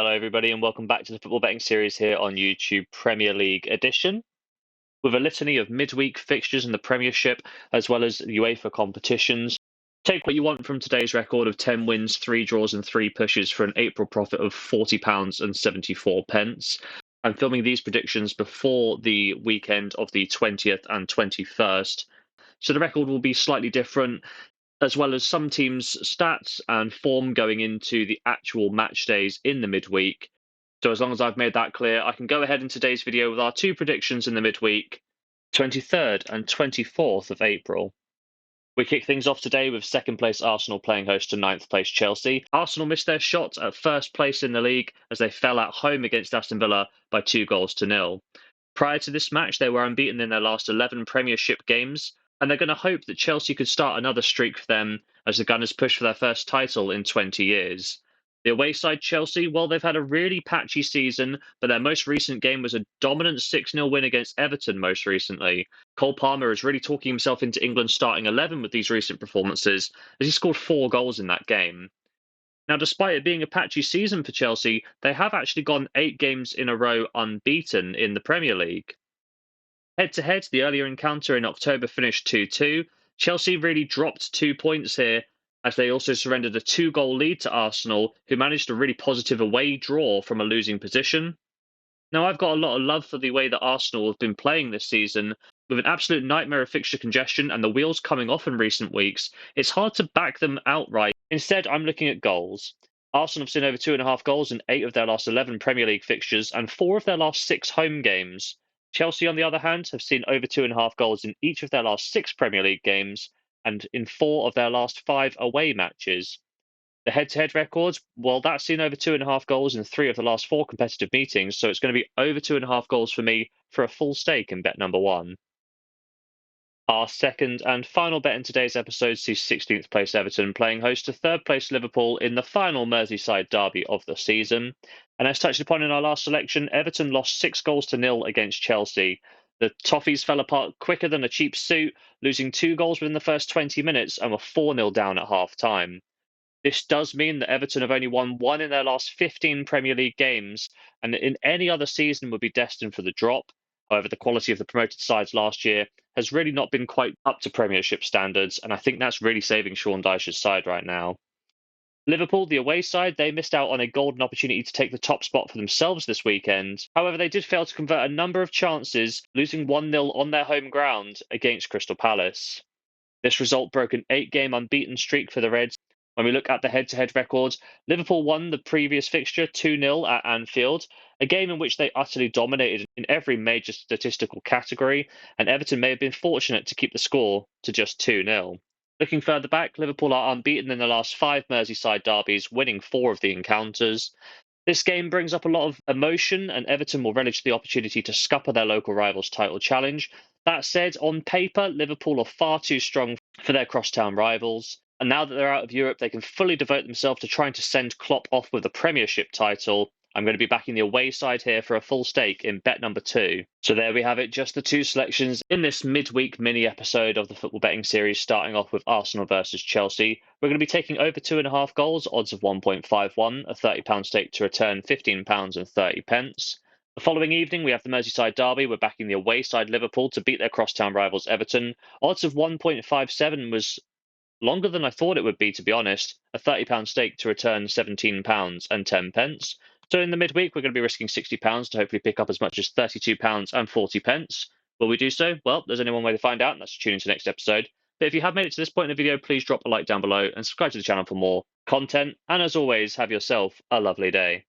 Hello, everybody, and welcome back to the football betting series here on YouTube Premier League edition, with a litany of midweek fixtures in the Premiership as well as UEFA competitions. Take what you want from today's record of 10 wins, 3 draws, and 3 pushes for an April profit of £40.74. I'm filming these predictions before the weekend of the 20th and 21st, so the record will be slightly different, as well as some teams' stats and form going into the actual match days in the midweek. So as long as I've made that clear, I can go ahead in today's video with our 2 predictions in the midweek, 23rd and 24th of April. We kick things off today with second place Arsenal playing host to 9th place Chelsea. Arsenal missed their shot at first place in the league as they fell at home against Aston Villa by 2-0. Prior to this match, they were unbeaten in their last 11 Premiership games, and they're going to hope that Chelsea could start another streak for them as the Gunners push for their first title in 20 years. The away side Chelsea, well, they've had a really patchy season, but their most recent game was a dominant 6-0 win against Everton most recently. Cole Palmer is really talking himself into England's starting 11 with these recent performances, as he scored 4 goals in that game. Now, despite it being a patchy season for Chelsea, they have actually gone 8 games in a row unbeaten in the Premier League. Head-to-head, the earlier encounter in October finished 2-2. Chelsea really dropped 2 points here, as they also surrendered a 2-goal lead to Arsenal, who managed a really positive away draw from a losing position. Now, I've got a lot of love for the way that Arsenal have been playing this season. With an absolute nightmare of fixture congestion and the wheels coming off in recent weeks, it's hard to back them outright. Instead, I'm looking at goals. Arsenal have seen over 2.5 goals in 8 of their last 11 Premier League fixtures and 4 of their last 6 home games. Chelsea, on the other hand, have seen over 2.5 goals in each of their last 6 Premier League games and in 4 of their last 5 away matches. The head-to-head records, well, that's seen over 2.5 goals in 3 of the last 4 competitive meetings, so it's going to be over 2.5 goals for me for a full stake in bet number 1. Our second and final bet in today's episode sees 16th place Everton playing host to 3rd place Liverpool in the final Merseyside derby of the season. And as touched upon in our last selection, Everton lost 6-0 against Chelsea. The Toffees fell apart quicker than a cheap suit, losing 2 goals within the first 20 minutes and were 4-0 down at half-time. This does mean that Everton have only won 1 in their last 15 Premier League games, and in any other season would be destined for the drop. However, the quality of the promoted sides last year has really not been quite up to Premiership standards, and I think that's really saving Sean Dyche's side right now. Liverpool, the away side, they missed out on a golden opportunity to take the top spot for themselves this weekend. However, they did fail to convert a number of chances, losing 1-0 on their home ground against Crystal Palace. This result broke an 8-game unbeaten streak for the Reds. When we look at the head-to-head records, Liverpool won the previous fixture 2-0 at Anfield, a game in which they utterly dominated in every major statistical category, and Everton may have been fortunate to keep the score to just 2-0. Looking further back, Liverpool are unbeaten in the last 5 Merseyside derbies, winning 4 of the encounters. This game brings up a lot of emotion, and Everton will relish the opportunity to scupper their local rivals' title challenge. That said, on paper, Liverpool are far too strong for their crosstown rivals. And now that they're out of Europe, they can fully devote themselves to trying to send Klopp off with the Premiership title. I'm going to be backing the away side here for a full stake in bet number 2. So there we have it, just the 2 selections in this midweek mini episode of the football betting series, starting off with Arsenal versus Chelsea. We're going to be taking over 2.5 goals, odds of 1.51, a £30 stake to return £15.30. The following evening, we have the Merseyside derby. We're backing the away side Liverpool to beat their crosstown rivals Everton. Odds of 1.57 was longer than I thought it would be, to be honest. A £30 stake to return £17.10. So in the midweek, we're going to be risking £60 to hopefully pick up as much as £32.40. Will we do so? Well, there's only one way to find out, and that's to tune into the next episode. But if you have made it to this point in the video, please drop a like down below and subscribe to the channel for more content. And as always, have yourself a lovely day.